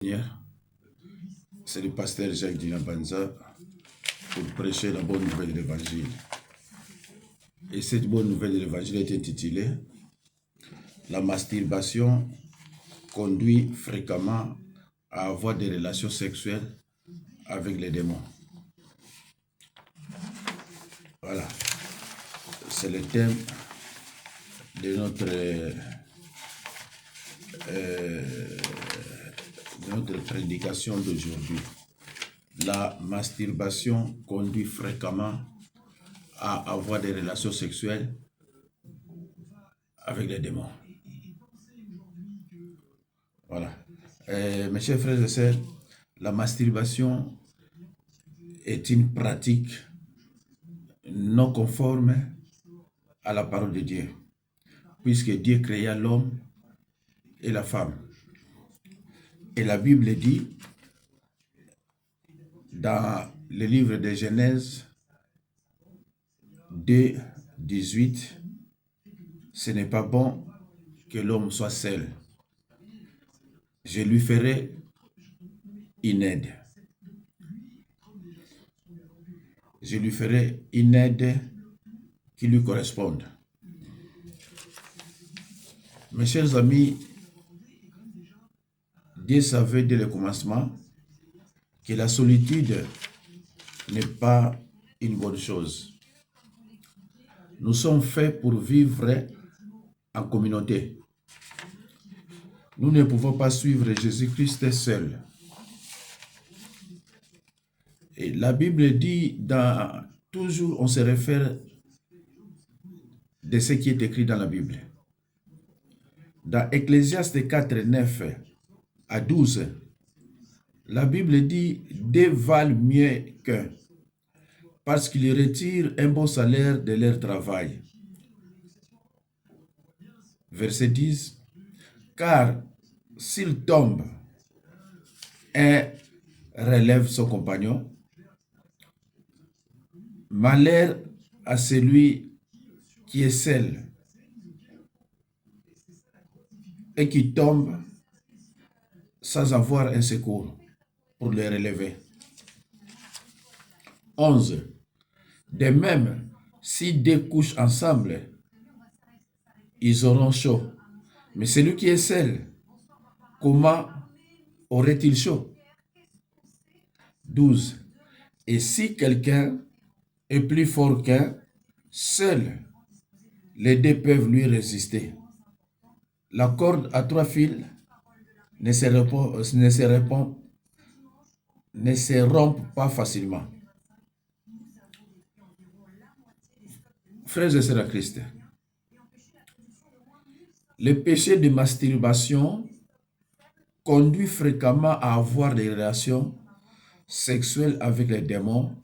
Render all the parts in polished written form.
C'est le pasteur Jacques Dinabanza pour prêcher la bonne nouvelle de l'évangile. Et cette bonne nouvelle de l'évangile est intitulée « La masturbation conduit fréquemment à avoir des relations sexuelles avec les démons ». Voilà, c'est le thème de notre prédication d'aujourd'hui. La masturbation conduit fréquemment à avoir des relations sexuelles avec les démons. Voilà. Mes chers frères et sœurs, la masturbation est une pratique non conforme à la parole de Dieu, puisque Dieu créa l'homme et la femme. Et la Bible dit, dans le livre de Genèse 2, 18, ce n'est pas bon que l'homme soit seul. Je lui ferai une aide. Je lui ferai une aide qui lui corresponde. Mes chers amis, Dieu savait dès le commencement que la solitude n'est pas une bonne chose. Nous sommes faits pour vivre en communauté. Nous ne pouvons pas suivre Jésus-Christ seul. Et la Bible dit, toujours on se réfère de ce qui est écrit dans la Bible. Dans Ecclésiaste 4, 9 à 12, la Bible dit « Deux valent mieux qu'un, parce qu'ils retirent un bon salaire de leur travail. » Verset 10, « Car s'il tombe, un relève son compagnon. Malheur à celui qui est seul et qui tombe sans avoir un secours pour le relever. » 11. De même, si deux couchent ensemble, ils auront chaud. Mais celui qui est seul, comment aurait-il chaud? 12. Et si quelqu'un est plus fort qu'un, seuls les deux peuvent lui résister. La corde à 3 fils ne se rompt pas facilement. Frères et sœurs en Christ, le péché de masturbation conduit fréquemment à avoir des relations sexuelles avec les démons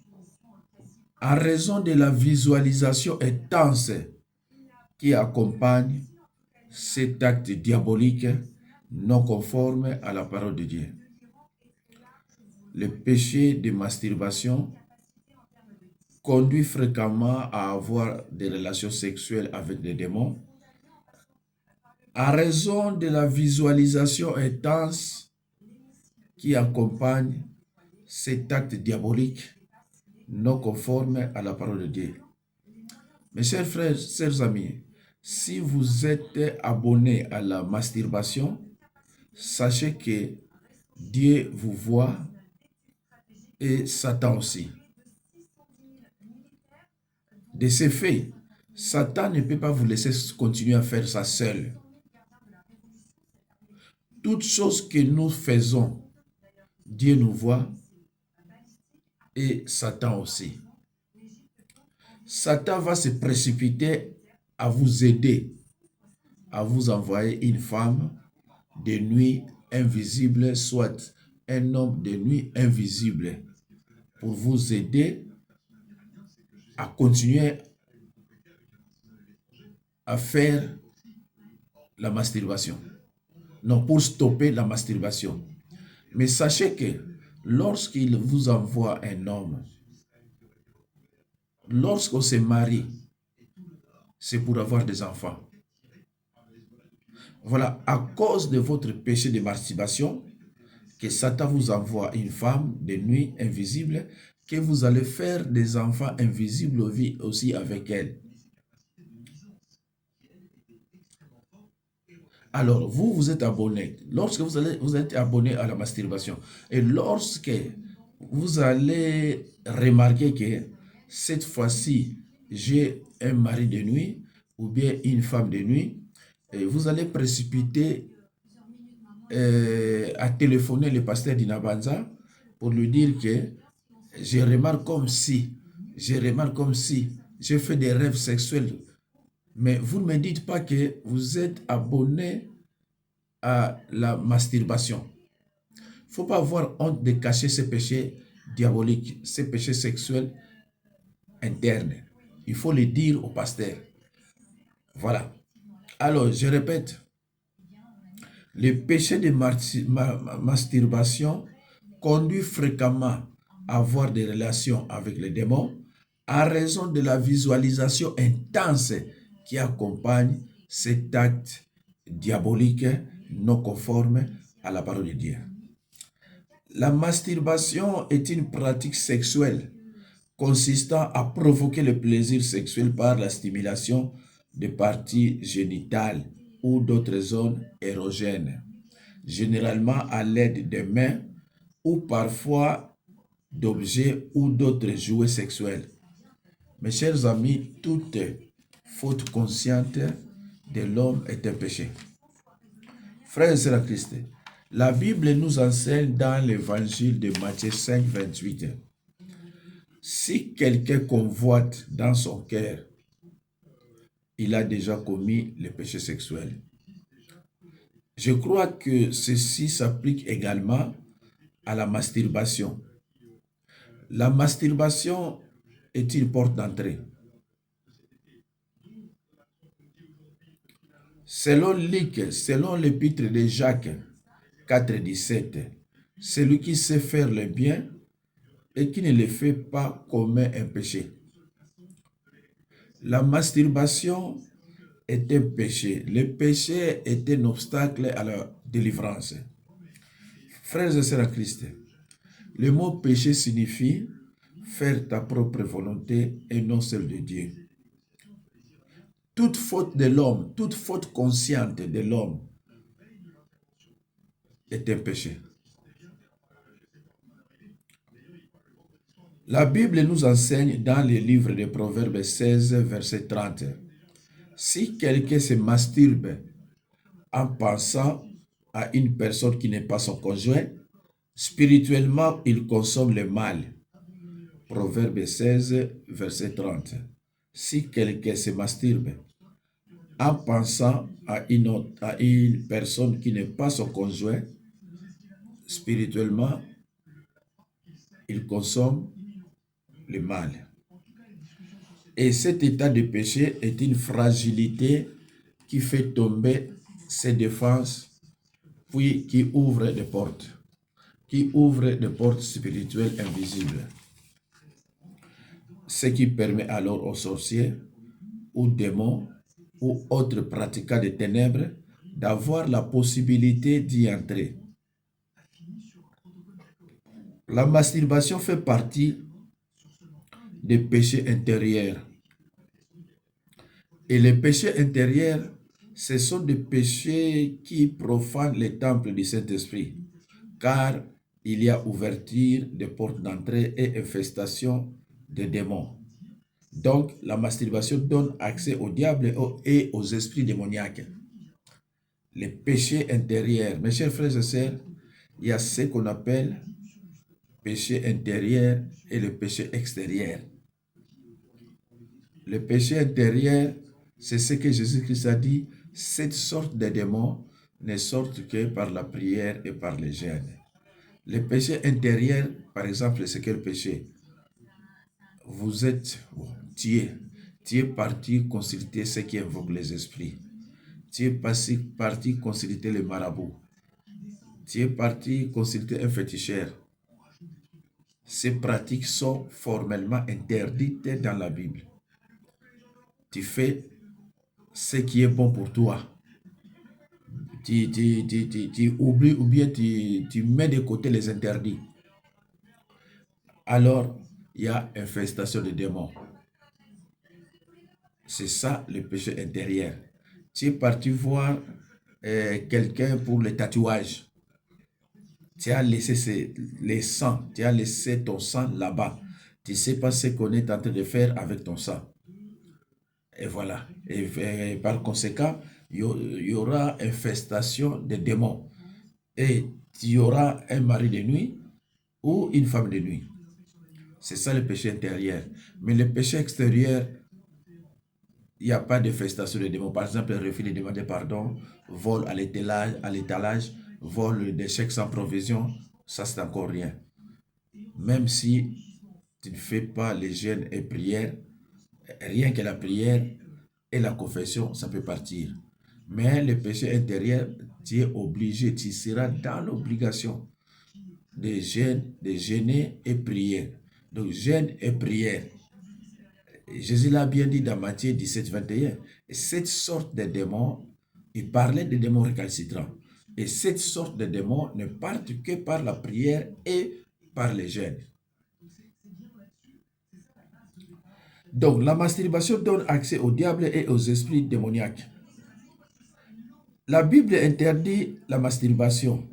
en raison de la visualisation intense qui accompagne cet acte diabolique non conforme à la parole de Dieu. Le péché de masturbation conduit fréquemment à avoir des relations sexuelles avec les démons en raison de la visualisation intense qui accompagne cet acte diabolique non conforme à la parole de Dieu. Mes chers frères, chers amis, si vous êtes abonnés à la masturbation, sachez que Dieu vous voit et Satan aussi. De ce fait, Satan ne peut pas vous laisser continuer à faire ça seul. Toutes choses que nous faisons, Dieu nous voit et Satan aussi. Satan va se précipiter à vous aider, à vous envoyer une femme de nuit invisible, soit un homme de nuit invisible, pour vous aider à continuer à faire la masturbation. Non, pour stopper la masturbation. Mais sachez que lorsqu'il vous envoie un homme, lorsqu'on se marie, c'est pour avoir des enfants. Voilà, à cause de votre péché de masturbation, que Satan vous envoie une femme de nuit invisible, que vous allez faire des enfants invisibles aussi avec elle. Alors, vous êtes abonné. Lorsque vous êtes abonné à la masturbation, et lorsque vous allez remarquer que cette fois-ci, j'ai un mari de nuit ou bien une femme de nuit, et vous allez précipiter à téléphoner le pasteur d'Inabanza pour lui dire que je remarque comme si, j'ai fait des rêves sexuels. Mais vous ne me dites pas que vous êtes abonné à la masturbation. Il ne faut pas avoir honte de cacher ces péchés diaboliques, ces péchés sexuels internes. Il faut le dire au pasteur. Voilà. Alors, je répète, le péché de masturbation conduit fréquemment à avoir des relations avec les démons à raison de la visualisation intense qui accompagne cet acte diabolique non conforme à la parole de Dieu. La masturbation est une pratique sexuelle consistant à provoquer le plaisir sexuel par la stimulation des parties génitales ou d'autres zones érogènes, généralement à l'aide des mains ou parfois d'objets ou d'autres jouets sexuels. Mes chers amis, toute faute consciente de l'homme est un péché. Frères et sœurs en Christ, la Bible nous enseigne dans l'évangile de Matthieu 5, 28. Si quelqu'un convoite dans son cœur, il a déjà commis le péché sexuel. Je crois que ceci s'applique également à la masturbation. La masturbation est une porte d'entrée. Selon Luc, selon l'épître de Jacques 4, 17, celui qui sait faire le bien et qui ne le fait pas commet un péché. La masturbation est un péché. Le péché est un obstacle à la délivrance. Frères et sœurs en Christ, le mot péché signifie faire ta propre volonté et non celle de Dieu. Toute faute de l'homme, toute faute consciente de l'homme est un péché. La Bible nous enseigne dans le livre de Proverbes 16, verset 30. Si quelqu'un se masturbe en pensant à une personne qui n'est pas son conjoint, spirituellement, il consomme le mal. Proverbe 16, verset 30. Si quelqu'un se masturbe en pensant à une personne qui n'est pas son conjoint, spirituellement, il consomme le mal. Et cet état de péché est une fragilité qui fait tomber ses défenses, puis qui ouvre des portes spirituelles invisibles. Ce qui permet alors aux sorciers, aux démons ou autres pratiquants des ténèbres d'avoir la possibilité d'y entrer. La masturbation fait partie des péchés intérieurs. Et les péchés intérieurs, ce sont des péchés qui profanent les temples du Saint-Esprit, car il y a ouverture des portes d'entrée et infestation des démons. Donc, la masturbation donne accès au diable et aux esprits démoniaques. Les péchés intérieurs, mes chers frères et sœurs, il y a ce qu'on appelle péché intérieur et le péché extérieur. Le péché intérieur, c'est ce que Jésus-Christ a dit, cette sorte de démons ne sortent que par la prière et par les jeûnes. Le péché intérieur, par exemple, c'est quel péché? Vous êtes, tu es parti consulter ceux qui invoquent les esprits. Tu es parti consulter les marabouts. Tu es parti consulter un féticheur. Ces pratiques sont formellement interdites dans la Bible. Tu fais ce qui est bon pour toi. tu oublies ou bien tu mets de côté les interdits, alors il y a infestation de démons. C'est ça le péché intérieur. Tu es parti voir quelqu'un pour le tatouage. Tu as laissé les sangs, tu as laissé ton sang là-bas. Tu ne sais pas ce qu'on est en train de faire avec ton sang. Et voilà. Et par conséquent, il y aura infestation de démons. Et il y aura un mari de nuit ou une femme de nuit. C'est ça le péché intérieur. Mais le péché extérieur, il n'y a pas d'infestation de démons. Par exemple, refus de demander pardon, vol à l'étalage, vol des chèques sans provision, ça c'est encore rien. Même si tu ne fais pas les jeûnes et prières, rien que la prière et la confession, ça peut partir. Mais le péché intérieur, tu es obligé, tu seras dans l'obligation de jeûner et prier. Donc, jeûne et prière. Jésus l'a bien dit dans Matthieu 17, 21. Et cette sorte de démons, il parlait de démons récalcitrants. Et cette sorte de démons ne partent que par la prière et par les jeûnes. Donc, la masturbation donne accès au diable et aux esprits démoniaques. La Bible interdit la masturbation.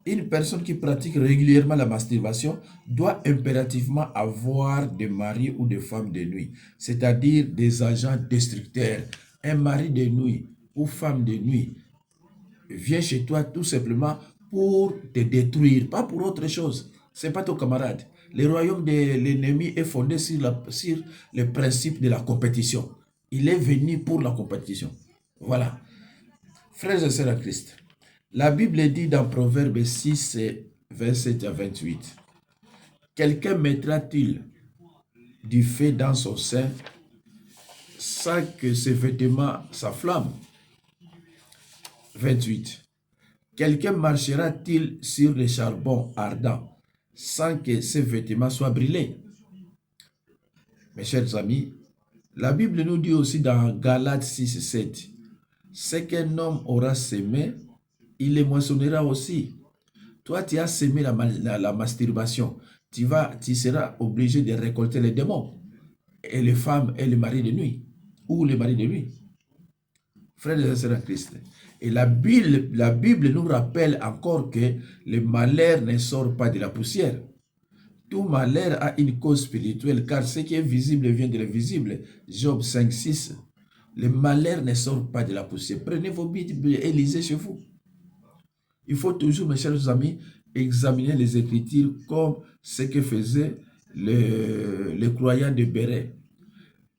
Une personne qui pratique régulièrement la masturbation doit impérativement avoir des maris ou des femmes de nuit, c'est-à-dire des agents destructeurs. Un mari de nuit ou femme de nuit vient chez toi tout simplement pour te détruire, pas pour autre chose. Ce n'est pas ton camarade. Le royaume de l'ennemi est fondé sur le principe de la compétition. Il est venu pour la compétition. Voilà. Frères et sœurs en Christ, la Bible dit dans Proverbe 6, 27 à 28, quelqu'un mettra-t-il du feu dans son sein sans que ses vêtements s'enflamment? 28. Quelqu'un marchera-t-il sur le charbon ardent sans que ses vêtements soient brûlés? Mes chers amis, la Bible nous dit aussi dans Galates 6, 7, ce qu'un homme aura semé, il les moissonnera aussi. Toi, tu as semé la masturbation. Tu seras obligé de récolter les démons et les femmes et les maris de nuit ou les maris de nuit. Frères et sœurs en Christ. Et la Bible nous rappelle encore que le malheur ne sort pas de la poussière. Tout malheur a une cause spirituelle, car ce qui est visible vient de l'invisible. Job 5, 6. Le malheur ne sort pas de la poussière. Prenez vos Bibles et lisez chez vous. Il faut toujours, mes chers amis, examiner les Écritures comme ce que faisaient les croyants de Béret.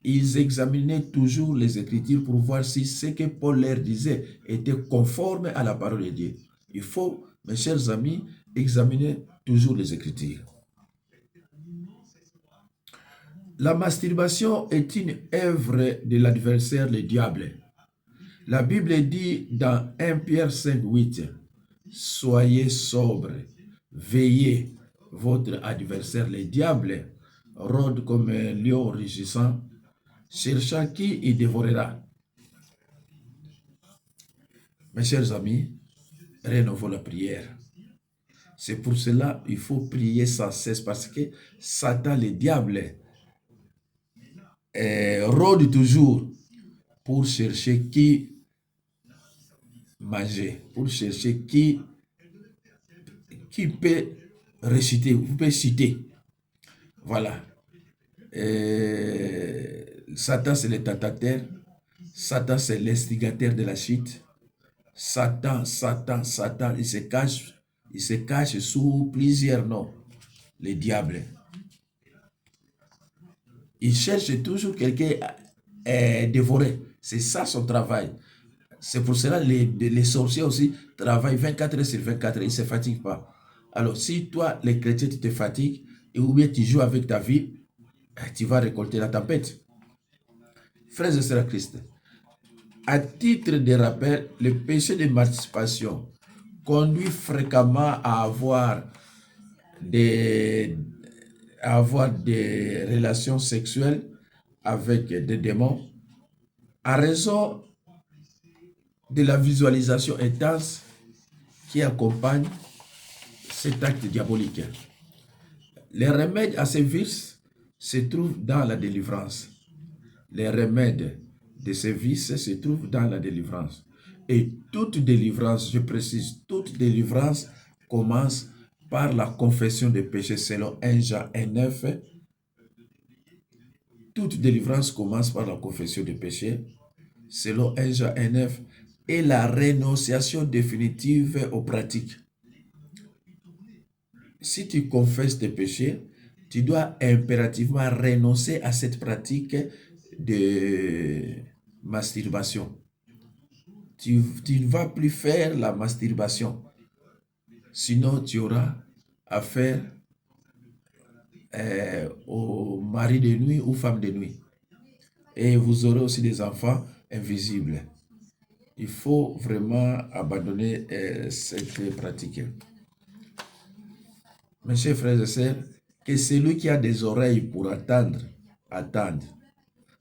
Ils examinaient toujours les Écritures pour voir si ce que Paul leur disait était conforme à la parole de Dieu. Il faut, mes chers amis, examiner toujours les Écritures. La masturbation est une œuvre de l'adversaire, le diable. La Bible dit dans 1 Pierre 5, 8, soyez sobres, veillez, votre adversaire, le diable, rôde comme un lion rugissant, cherchant qui il dévorera. Mes chers amis, rénovons la prière. C'est pour cela qu'il faut prier sans cesse, parce que Satan, le diable, rôde toujours pour chercher qui manger, pour chercher qui peut réciter, vous pouvez citer. Voilà. Satan, c'est le tentateur. Satan, c'est l'instigateur de la chute. Satan, il se cache sous plusieurs noms. Le diable. Il cherche toujours quelqu'un à dévorer. C'est ça son travail. C'est pour cela que les sorciers aussi travaillent 24 heures sur 24 heures. Ils ne se fatiguent pas. Alors, si toi, les chrétiens, tu te fatigues, ou bien tu joues avec ta vie, tu vas récolter la tempête. Frères et sœurs en Christ, à titre de rappel, le péché de masturbation conduit fréquemment à avoir des relations sexuelles avec des démons en raison de la visualisation intense qui accompagne cet acte diabolique. Les remèdes à ces vices se trouvent dans la délivrance. Les remèdes de ces vices se trouvent dans la délivrance. Et toute délivrance, je précise, toute délivrance commence par la confession des péchés selon 1 Jean 1,9. Toute délivrance commence par la confession des péchés selon 1 Jean 1,9 et la renonciation définitive aux pratiques. Si tu confesses tes péchés, tu dois impérativement renoncer à cette pratique de masturbation. Tu ne vas plus faire la masturbation. Sinon, tu auras affaire au mari de nuit ou femme de nuit. Et vous aurez aussi des enfants invisibles. Il faut vraiment abandonner cette pratique. Mes chers frères et sœurs, que celui qui a des oreilles pour attendre, attende.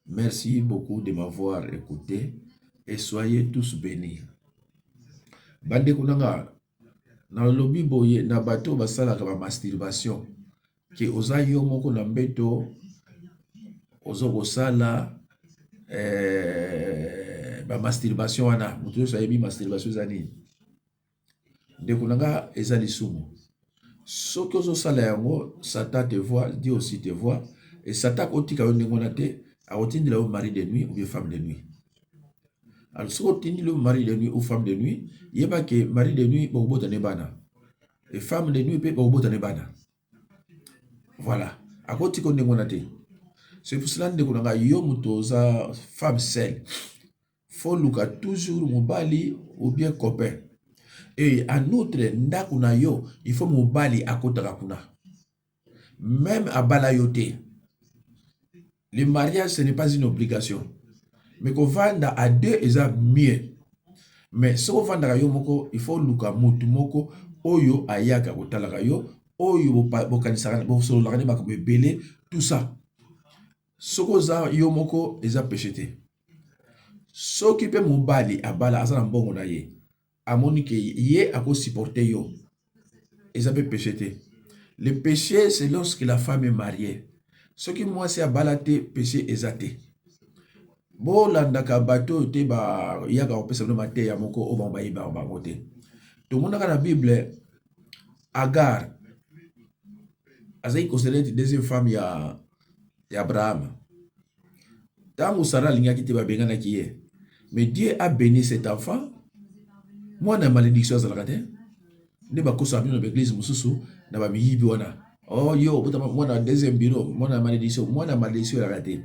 Merci beaucoup de m'avoir écouté et soyez tous bénis. Bande kunanga, na lobi boye na bato basala ka masturbation. Ke oza yo moko na mbeto, ozo kosala ba masturbation wana. Mutu yo sayebi masturbation zani. De kunanga eza lisumu. Ce que vous savez, Satan te voit, Dieu aussi te voit. Et Satan, quand tu as le mari de nuit ou bien femme de nuit. Alors, si tu as le mari de nuit ou femme de nuit, il n'y a pas que mari de nuit, et femme de nuit, voilà. À côté de c'est pour cela que tu as femme seule. Il faut toujours mobali ou bien copain. Et en outre, il faut mobali à côté de kuna. Même à balayote. Le mariage, ce n'est pas une obligation. Mais qu'on vende à deux, c'est mieux. Mais si on vend à yo, il faut luka mutu moko oyo ayaka kotalaka yo, oyo bokanisaka bosololaka ne bakobe belé, tout ça. Soko za yo moko eza péché. Soki pe mobali abala asa na mbongo na ye. Amoni ke ye ako supporter yo. Eza pe péché. Le péché, c'est lorsque la femme est mariée. Ce qui moi c'est abalate péché exaté. Bo landaka bato te ba yaka opesa no mate ya moko o bamba iba ba ngote. To mona na Bible Agar azai considérée deuxième femme ya Abraham. Tango Sarah lingaki te ba bengana ki ye. Mais Dieu a béni cet enfant. Moi na malédiction za lakate. Ne ba kosa bino l'église mususu na ba miyibi wana. Oh yo botama moi na deuxième bureau, moi na malédiction lakate.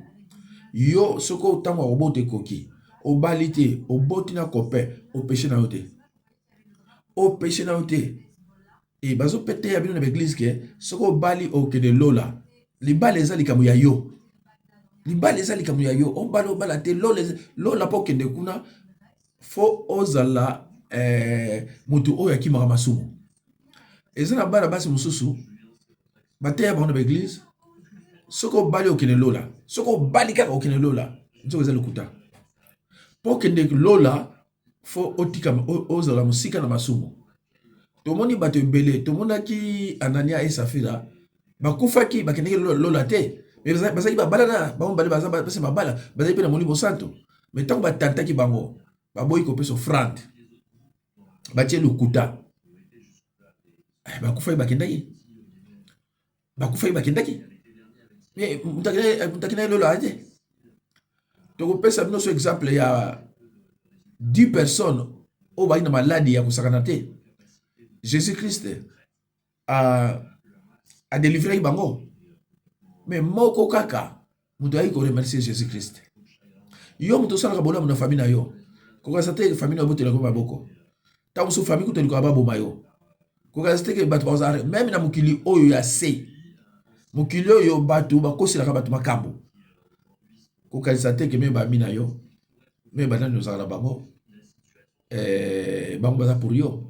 Yo soko tango obote koki, obalite, oboti na copain, o péché na yote. O péché na yote. Et bazo pété ya bino na l'église ke soko bali o ke de lola. Li bali eza likamu ya yo. Li bali eza likamu ya yo. O bala te lola po ke de kuna fo ozala mutu oyo akimaka masumu. Eza na bana basi mususu bate ya bana na l'église. Soko bali okene lola. Soko bali kaka okene lola. Nzoko eza lokuta. Po kende lola fo otika ozala musika na masumu. Tomoni bato ebele, tomonaki Anania et Safira, bakufaki bakendeki lola te. Mais bazaki babala na, bango bale bazaki babala, bazaki pe na Molimo Santo. Mais tango batantaki bango, baboyi kopesa offrande. Batie lokuta. Bakufaki bakendaki. Bakufaki bakendaki. Mais mutakina lola aje. Donc pesa bino so exemple ya 10 personnes au bali na maladie ya kusakana te. Jésus-Christ a délivré bango. Mais moko kaka mutu ayi ko remercier Jésus-Christ. Yo mutu sala ka bola na famille na yo. Ko ka sate famille na botela ko maboko. Ta musu famille ko teliko ababo mayo. Ko ka sate ke batu bazare même na mukili oyo ya se. Mukili oyo batu ba kosila ka batu makambo. Ko ka sate ke me ba mina yo. Me ba nanu sala bango. Bango baza pour yo.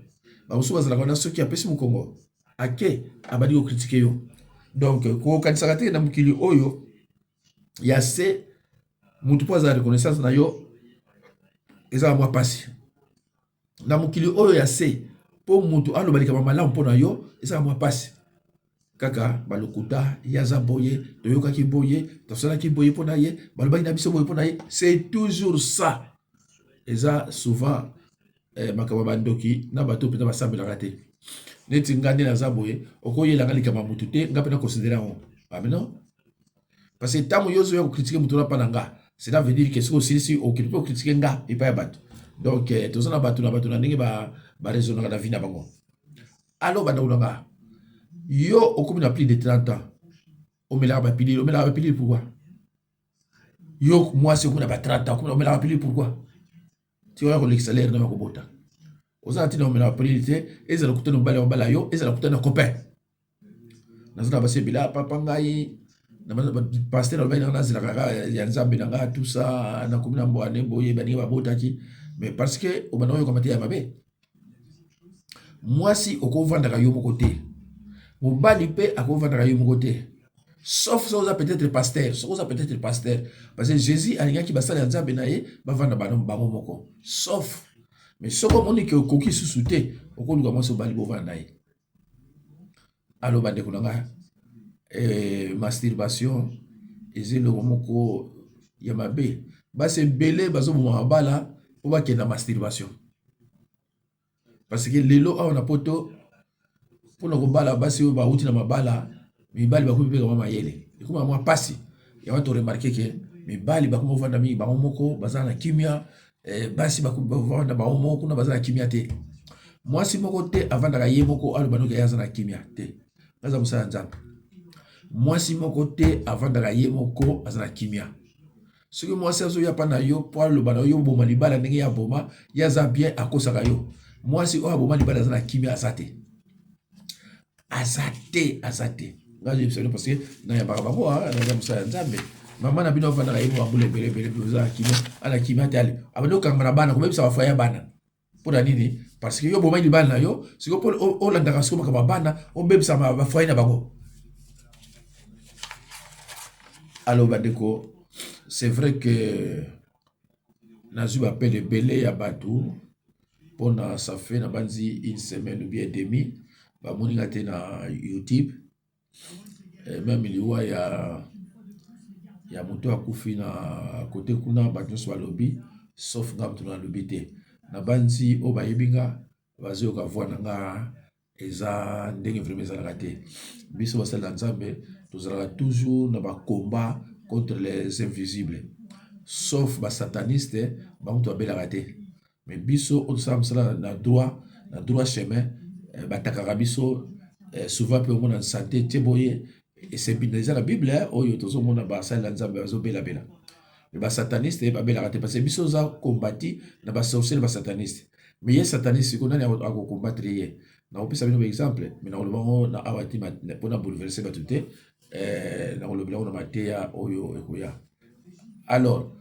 Bamusu bazala kona soki apesi mukongo. Ake abadi ko critiquer yo. Donc ko kanisa te na mukili oyo ya se mutu po za reconnaissance na yo eza mwa pasi. na mokili oyo ya se po mutu aloba likambo malamu mpona yo ezala mwa pasi kaka balokuta yaza boye toyokaki boye tosalaki boye mpona ye balobaki na biso boye mpona ye c'est toujours ça eza souvent makambo bandoki na bato mpenza basambelaka te neti nga nde naza boye okoyelanga likambo ya mutu te nga mpe na considere yango ameno parce que ntango yo ozoya kokritike mutu na mpa na nga cela veut dire que soki osilisi okende mpe okritike nga epai ya bato donc toza na bato na ndenge baraisonnaka na vie na bango alo bandako na nga yo okomi na plus de 30 ans omelaka bapilili pourquoi yo mwasi okomi na ba 30 ans omelaka bapilili pourquoi ti oya kolekisa lere na bakobota oza na ntina omelaka bapilili te ezala kutana mobali ya mobala yo ezala kutana copain naza na basi ebila papa ngai paster alobaki nanga nazelaka ya nzambe na nga tout ça nakomi na mbwane boye baningi babotaki mais parce que obanda oyokama te ya mabe mwasi okovandaka yo moko te mobali mpe akovandaka yo moko te sauf so oza peut-être pasteur so oza peut-être pasteur parce que Jésus alingaki basala ya nzambe na ye bavanda bango moko sauf mais soko omoni ke okoki susu te okoluka mwasi obali bovanda na ye alo bandeko na nga masturbation eza eloko moko ya mabe basi ebele bazoboma mabala po bakenda masturbation parce que lelo awa na poto mpona kobala basi oyo bauti na mabala mibali bakomi mpe kama mayele ekoma mwa pasi yango toremarke ke mibali bakomi ovanda mingi bango moko baza na kimia basi bakomi bovanda bango moko kuna baza na kimia te mwasi moko te avandaka ye moko aloba noki aza na kimia te aza mosala nzambe mwasi moko te avandaka ye moko aza na kimia soki mwasi azoya mpa na yo po aloba na yo boma libala ndenge ya boma ye aza bien akosaka yo mwasi oyo aboma libala aza na kimia aza te aza te nga jebisa bino parce que nayambaka bango naza mosala ya nzambe mama na bino avandaka ye mo bambula ebelebele oza na kimia ana kimia te ale abandi okanga na bana kobebisa bafoya ya bana mpona nini parce que yo bomai libala na yo sikoyo mpo olandaka sikoyo makambo ya bana obebisa bafoya na bango. Alors bandeko c'est vrai que nazwi bapele ebele ya bato mpona ça fait na banzi une semaine ou bien demi bamoninga te na YouTube même liwa ya moto akufi na kote kuna bato nyonso balobi sauf nga moto nalobi te na banzi oyo bayebi nga bazoyoka voi na nga eza ndenge vraimen ezalaka te biso basala nzambe tozalaka toujours na bakombat contre les invisibles sauf basataniste bango to babelaka te mais biso oyo tosala mosala na droit chemin batakaka biso souvent mpe omona santé tie boye eza na bible oyo tozomona basalela nzambe bazobelabela mais basataniste babelaka te parce que biso oza kombati na basorciere basataniste mais ye sataniste siko nani akokombattre ye nakopesa bino baexemple mais nakoloba ngo na awa te mpona bouleverse bato te nakolobela ngo na mateya oyo ekoya alors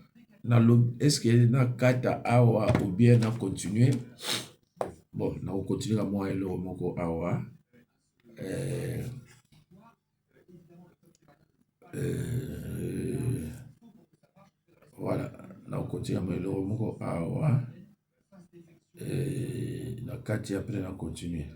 est-ce que nakata awa ou bien na continuer bon nakocontinue ka mwa eloko moko awa voilà nakocontinue mwa eloko moko awa na kati après na continuer